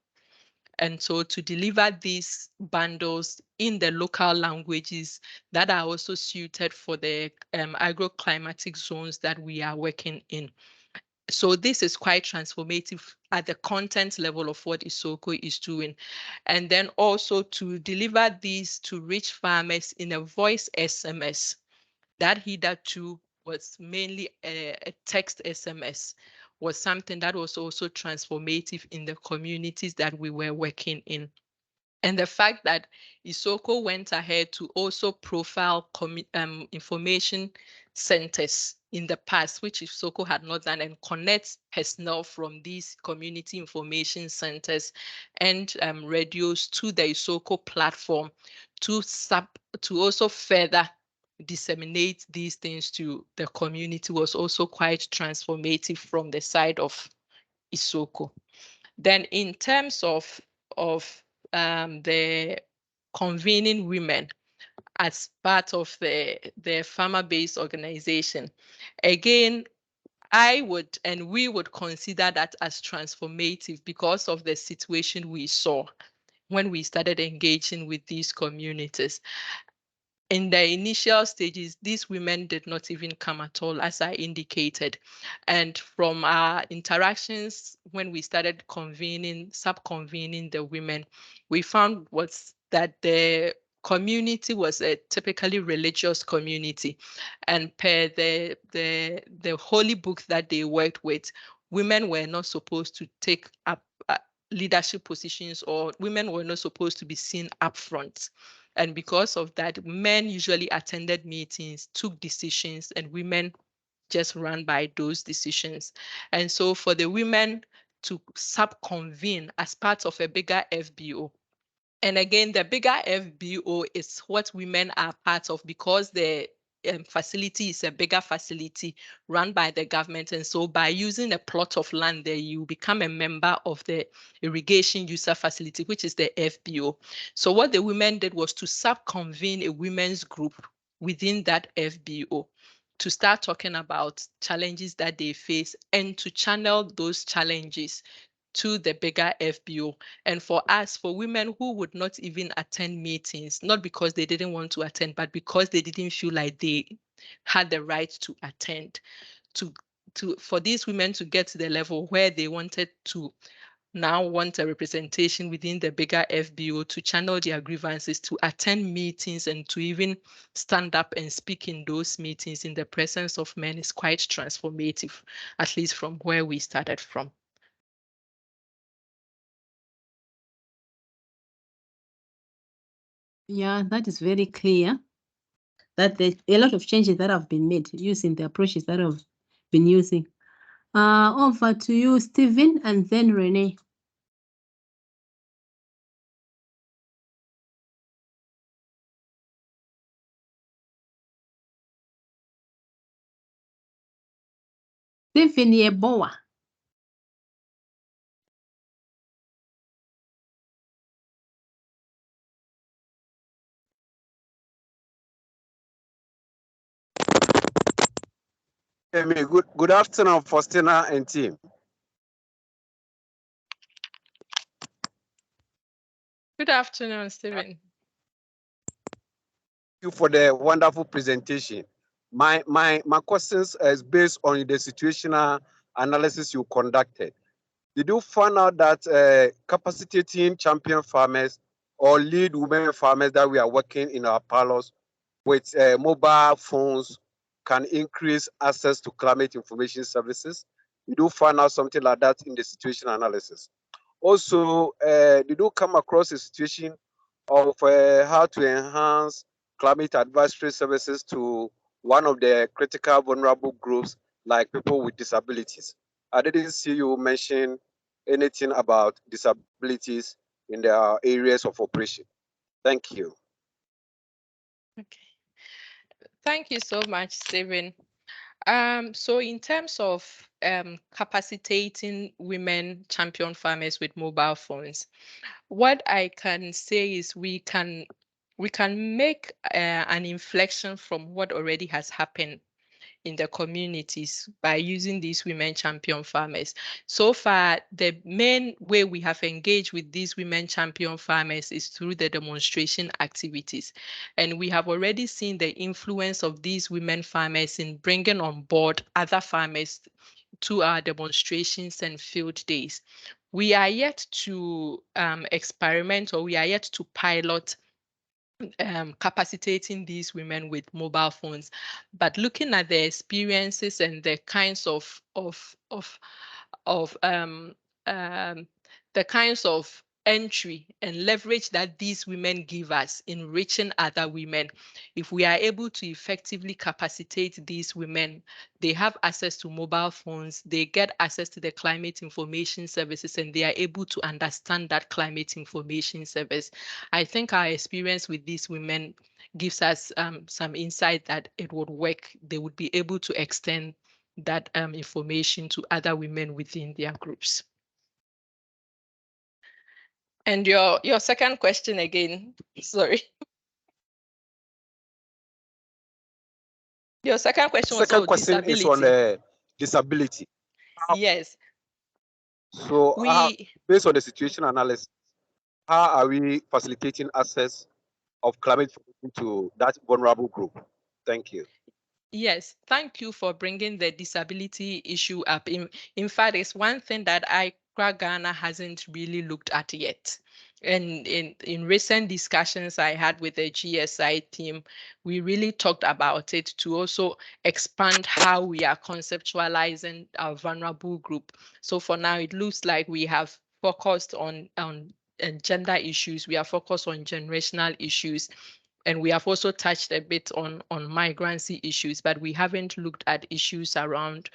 And so to deliver these bundles in the local languages that are also suited for the agroclimatic zones that we are working in. So this is quite transformative at the content level of what AICCRA is doing. And then also to deliver these to reach farmers in a voice SMS. That hitherto was mainly a text SMS, was something that was also transformative in the communities that we were working in. And the fact that AICCRA went ahead to also profile information centers in the past, which AICCRA had not done, and connect personnel from these community information centers and radios to the AICCRA platform to also further disseminate these things to the community was also quite transformative from the side of AICCRA. Then in terms of the convening women as part of the farmer-based organization, again, I would and we would consider that as transformative because of the situation we saw when we started engaging with these communities. In the initial stages, these women did not even come at all, as I indicated. And from our interactions, when we started sub-convening the women, we found that the community was a typically religious community. And per the holy book that they worked with, women were not supposed to take up leadership positions, or women were not supposed to be seen up front. And because of that, men usually attended meetings, took decisions, and women just ran by those decisions. And so for the women to sub-convene as part of a bigger FBO, and again, the bigger FBO is what women are part of because the facility is a bigger facility run by the government. And so by using a plot of land there, you become a member of the irrigation user facility, which is the FBO. So what the women did was to sub-convene a women's group within that FBO to start talking about challenges that they face and to channel those challenges to the bigger FBO. And for us, for women who would not even attend meetings, not because they didn't want to attend, but because they didn't feel like they had the right to attend, for these women to get to the level where they wanted to now want a representation within the bigger FBO to channel their grievances, to attend meetings, and to even stand up and speak in those meetings in the presence of men is quite transformative, at least from where we started from. Yeah, that is very clear that there's a lot of changes that have been made using the approaches that I've been using. Over to you, Stephen, and then Renee. Stephen Yeboah. Good afternoon, Faustina and team. Good afternoon, Stephen. Thank you for the wonderful presentation. My questions is based on the situational analysis you conducted. Did you find out that capacitating champion farmers or lead women farmers that we are working in our parlors with mobile phones can increase access to climate information services? Did you find out something like that in the situation analysis? Also, did you come across a situation of how to enhance climate advisory services to one of the critical vulnerable groups like people with disabilities? I didn't see you mention anything about disabilities in the areas of operation. Thank you. Okay. Thank you so much, Stephen. So in terms of capacitating women champion farmers with mobile phones, what I can say is we can make an inflection from what already has happened in the communities by using these women champion farmers. So far, the main way we have engaged with these women champion farmers is through the demonstration activities. And we have already seen the influence of these women farmers in bringing on board other farmers to our demonstrations and field days. We are yet to experiment, or we are yet to pilot capacitating these women with mobile phones, but looking at their experiences and the kinds of the kinds of entry and leverage that these women give us in reaching other women. If we are able to effectively capacitate these women, they have access to mobile phones, they get access to the climate information services, and they are able to understand that climate information service. I think our experience with these women gives us some insight that it would work. They would be able to extend that information to other women within their groups. And your second question again, sorry. Your second question was Second question disability. is on disability. Yes. So based on the situation analysis, how are we facilitating access of climate to that vulnerable group? Thank you. Yes, thank you for bringing the disability issue up. In fact, it's one thing that AICCRA Ghana hasn't really looked at yet. And in recent discussions I had with the GSI team, we really talked about it to also expand how we are conceptualizing our vulnerable group. So for now, it looks like we have focused on gender issues. We are focused on generational issues. And we have also touched a bit on migrancy issues, but we haven't looked at issues around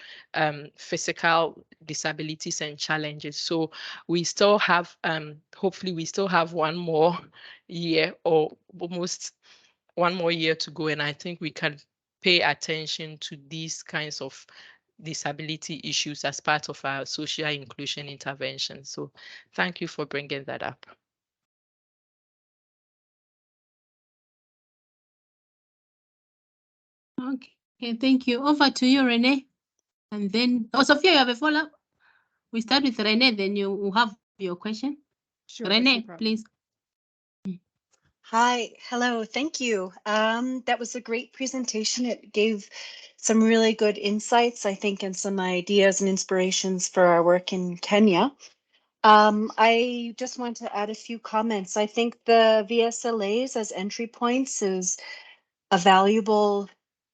physical disabilities and challenges. So we still have, hopefully we still have one more year or almost one more year to go. And I think we can pay attention to these kinds of disability issues as part of our social inclusion intervention. So thank you for bringing that up. Okay, thank you. Over to you, Renee. And then, Sophia, you have a follow-up? We start with Renee, then you will have your question. Sure, Renee, please. Hi, hello, thank you. That was a great presentation. It gave some really good insights, I think, and some ideas and inspirations for our work in Kenya. I just want to add a few comments. I think the VSLAs as entry points is a valuable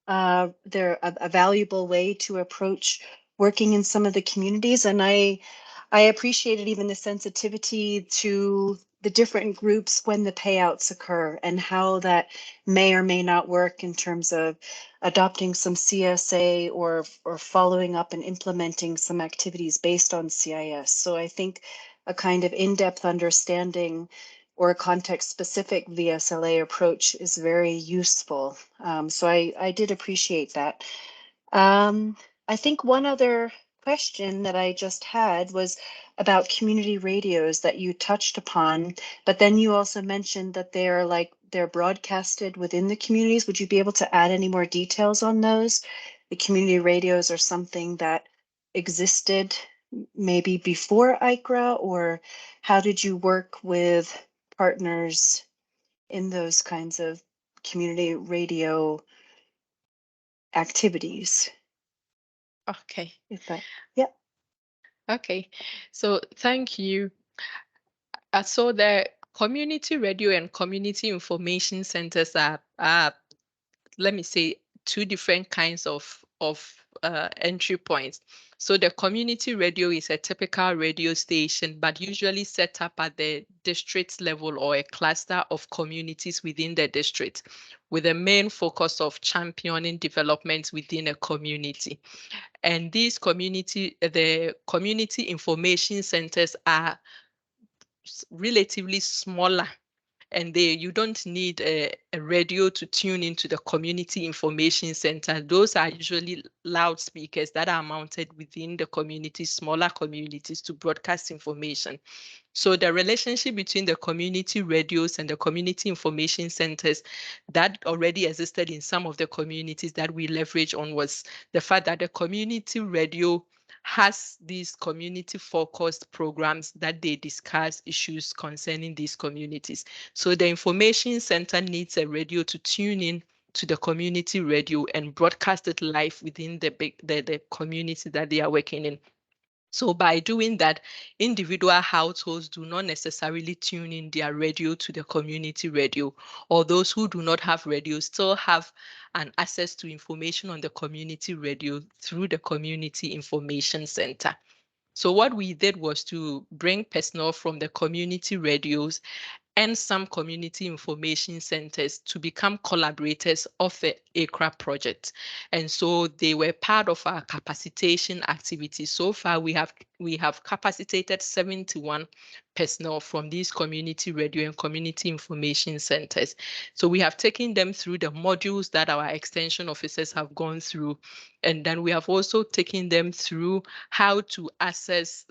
they're a valuable way to approach working in some of the communities, and I appreciated even the sensitivity to the different groups when the payouts occur and how that may or may not work in terms of adopting some CSA or following up and implementing some activities based on CIS. So I think a kind of in-depth understanding or a context-specific VSLA approach is very useful. So I did appreciate that. I think one other question that I just had was about community radios that you touched upon, but then you also mentioned that they're broadcasted within the communities. Would you be able to add any more details on those? The community radios are something that existed maybe before AICCRA, or how did you work with partners in those kinds of community radio activities? Okay. If that, yeah. Okay. So thank you. So the community radio and community information centers are, let me say, two different kinds of entry points. So the community radio is a typical radio station, but usually set up at the district level or a cluster of communities within the district, with a main focus of championing development within a community. And the community information centers are relatively smaller, and you don't need a radio to tune into the community information center. Those are usually loudspeakers that are mounted within the community, smaller communities, to broadcast information. So the relationship between the community radios and the community information centers that already existed in some of the communities that we leverage on was the fact that the community radio has these community focused programs that they discuss issues concerning these communities. So the information center needs a radio to tune in to the community radio and broadcast it live within the community that they are working in. So by doing that, individual households do not necessarily tune in their radio to the community radio, or those who do not have radio still have an access to information on the community radio through the community information center. So what we did was to bring personnel from the community radios and some community information centers to become collaborators of the AICCRA project. And so they were part of our capacitation activities. So far, we have capacitated 71 personnel from these community radio and community information centers. So we have taken them through the modules that our extension officers have gone through. And then we have also taken them through how to access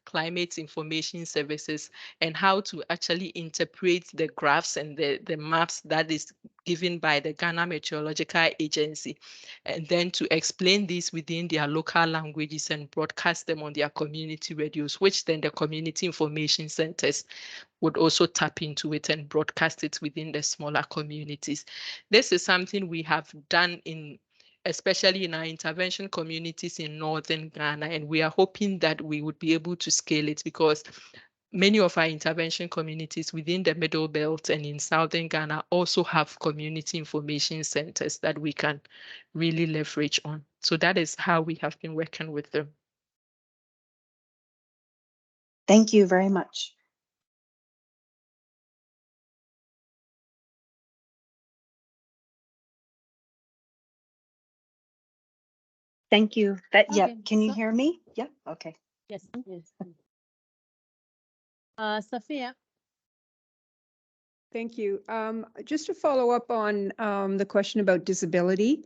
climate information services and how to actually interpret the graphs and the maps that is given by the Ghana Meteorological Agency, and then to explain this within their local languages and broadcast them on their community radios, which then the community information centers would also tap into it and broadcast it within the smaller communities. This is something we have done especially in our intervention communities in northern Ghana, and we are hoping that we would be able to scale it, because many of our intervention communities within the Middle Belt and in southern Ghana also have community information centers that we can really leverage on. So that is how we have been working with them. Thank you very much. Thank you. Yeah, Okay, can you so- hear me? Yeah, okay. Yes, yes. Sophia. Thank you. Just to follow up on the question about disability,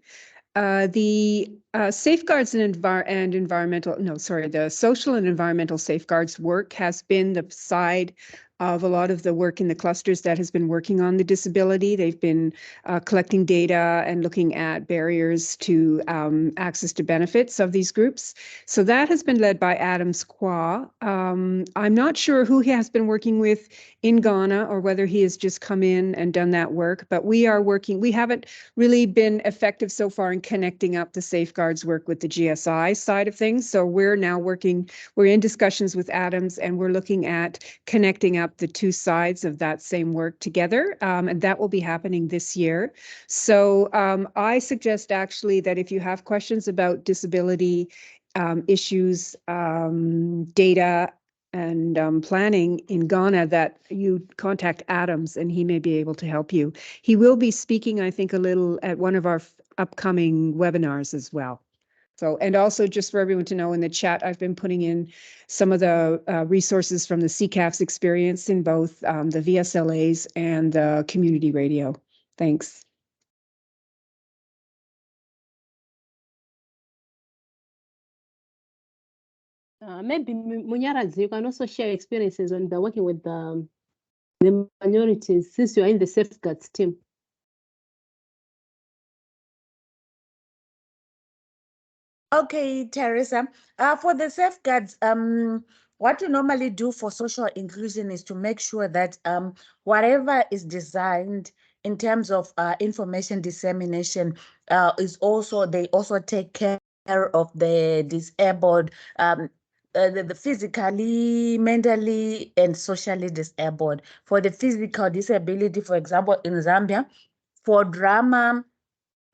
the safeguards and the social and environmental safeguards work has been the side of a lot of the work in the clusters that has been working on the disability. They've been collecting data and looking at barriers to access to benefits of these groups. So that has been led by AICCRA. I'm not sure who he has been working with in Ghana or whether he has just come in and done that work, but we are working. We haven't really been effective so far in connecting up the safeguards work with the GSI side of things. So we're now we're in discussions with Adams, and we're looking at connecting up the two sides of that same work together. And that will be happening this year. So I suggest actually that if you have questions about disability issues, data, and planning in Ghana, that you contact Adams and he may be able to help you. He will be speaking, I think, a little at one of our upcoming webinars as well. So, and also just for everyone to know, in the chat, I've been putting in some of the resources from the CCAF's experience in both the VSLAs and the community radio. Thanks. Maybe Munyarazi, you can also share experiences on the working with the minorities since you are in the safeguards team. Okay, Teresa. For the safeguards, what we normally do for social inclusion is to make sure that whatever is designed in terms of information dissemination is also, they also take care of the disabled, the physically, mentally, and socially disabled. For the physical disability, for example, in Zambia, for drama,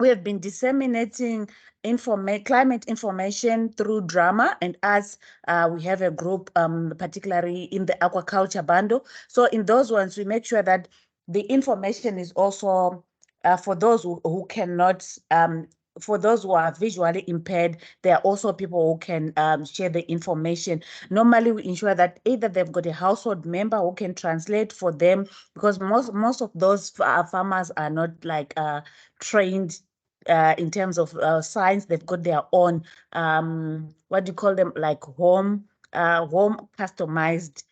we have been disseminating climate information through drama, and as we have a group, particularly in the aquaculture bundle. So in those ones, we make sure that the information is also for those who cannot, for those who are visually impaired, there are also people who can share the information. Normally, we ensure that either they've got a household member who can translate for them, because most of those farmers are not like trained in terms of science. They've got their own, what do you call them, like home customized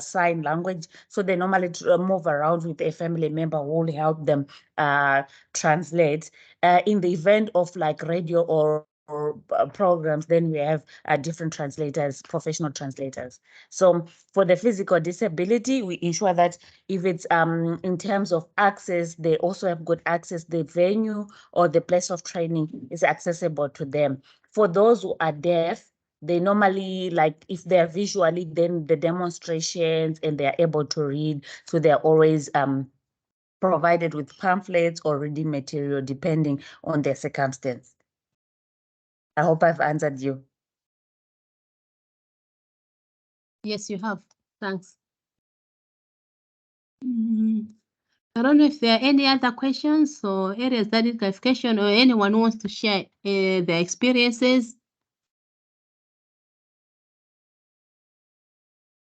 sign language. So they normally move around with a family member who will help them translate. In the event of like radio or programs, then we have different translators, professional translators. So for the physical disability, we ensure that if it's in terms of access, they also have good access. The venue or the place of training is accessible to them. For those who are deaf, they normally, like if they're visually, then the demonstrations and they're able to read. So they're always provided with pamphlets or reading material depending on their circumstance. I hope I've answered you. Yes, you have. Thanks. I don't know if there are any other questions or areas that need clarification, or anyone who wants to share their experiences.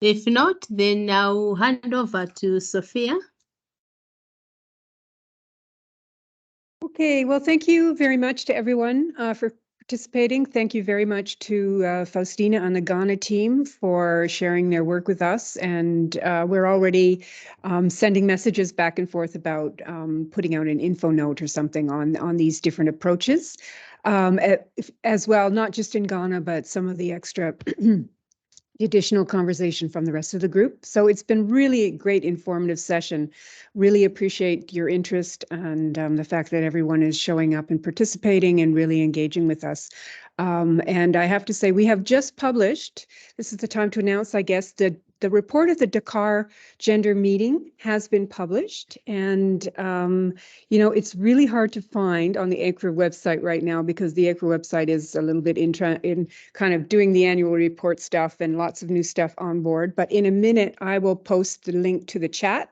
If not, then I'll hand over to Sophia. Okay, well, thank you very much to everyone for participating. Thank you very much to Faustina and the Ghana team for sharing their work with us. And we're already sending messages back and forth about putting out an info note or something on these different approaches as well, not just in Ghana, but some of the extra the additional conversation from the rest of the group. So it's been really a great informative session. Really appreciate your interest and the fact that everyone is showing up and participating and really engaging with us. And I have to say, we have just published, this is the time to announce, I guess, the report of the Dakar gender meeting has been published. And, you know, it's really hard to find on the AICCRA website right now, because the AICCRA website is a little bit in kind of doing the annual report stuff and lots of new stuff on board. But in a minute, I will post the link to the chat.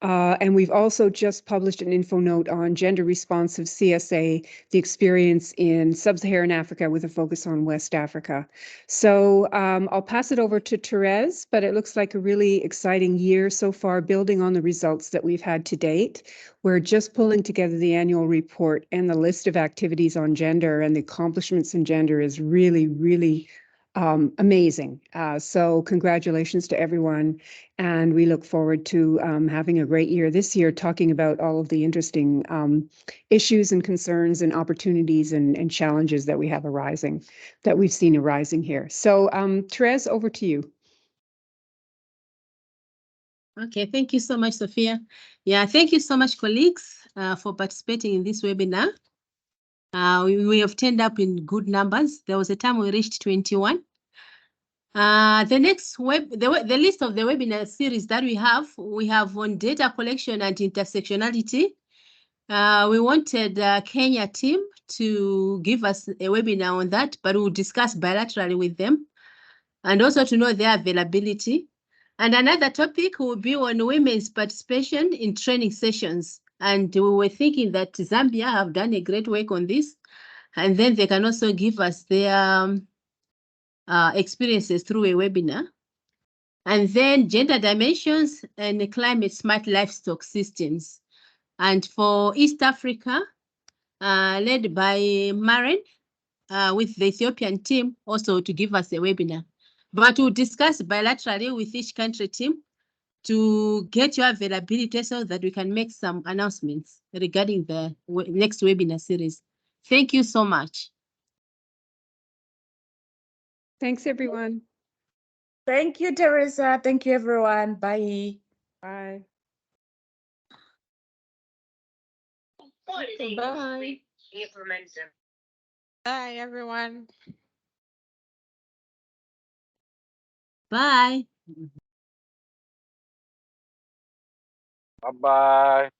And we've also just published an info note on gender responsive CSA, the experience in sub-Saharan Africa with a focus on West Africa. So I'll pass it over to Therese, but it looks like a really exciting year so far, building on the results that we've had to date. We're just pulling together the annual report, and the list of activities on gender and the accomplishments in gender is really, really amazing. So congratulations to everyone. And we look forward to having a great year this year, talking about all of the interesting issues and concerns and opportunities and challenges that we have arising, that we've seen arising here. So Therese, over to you. Okay, thank you so much, Sophia. Yeah, thank you so much, colleagues, for participating in this webinar. We have turned up in good numbers. There was a time we reached 21. The next the list of the webinar series that we have on data collection and intersectionality. We wanted Kenya team to give us a webinar on that, but we'll discuss bilaterally with them, and also to know their availability. And another topic will be on women's participation in training sessions. And we were thinking that Zambia have done a great work on this, and then they can also give us their experiences through a webinar. And then gender dimensions and climate smart livestock systems. And for East Africa, led by Maren, with the Ethiopian team, also to give us a webinar. But we'll discuss bilaterally with each country team to get your availability so that we can make some announcements regarding the next webinar series. Thank you so much. Thanks, everyone. Thank you, Teresa. Thank you, everyone. Bye. Bye. Bye. Bye, everyone. Bye. Bye-bye.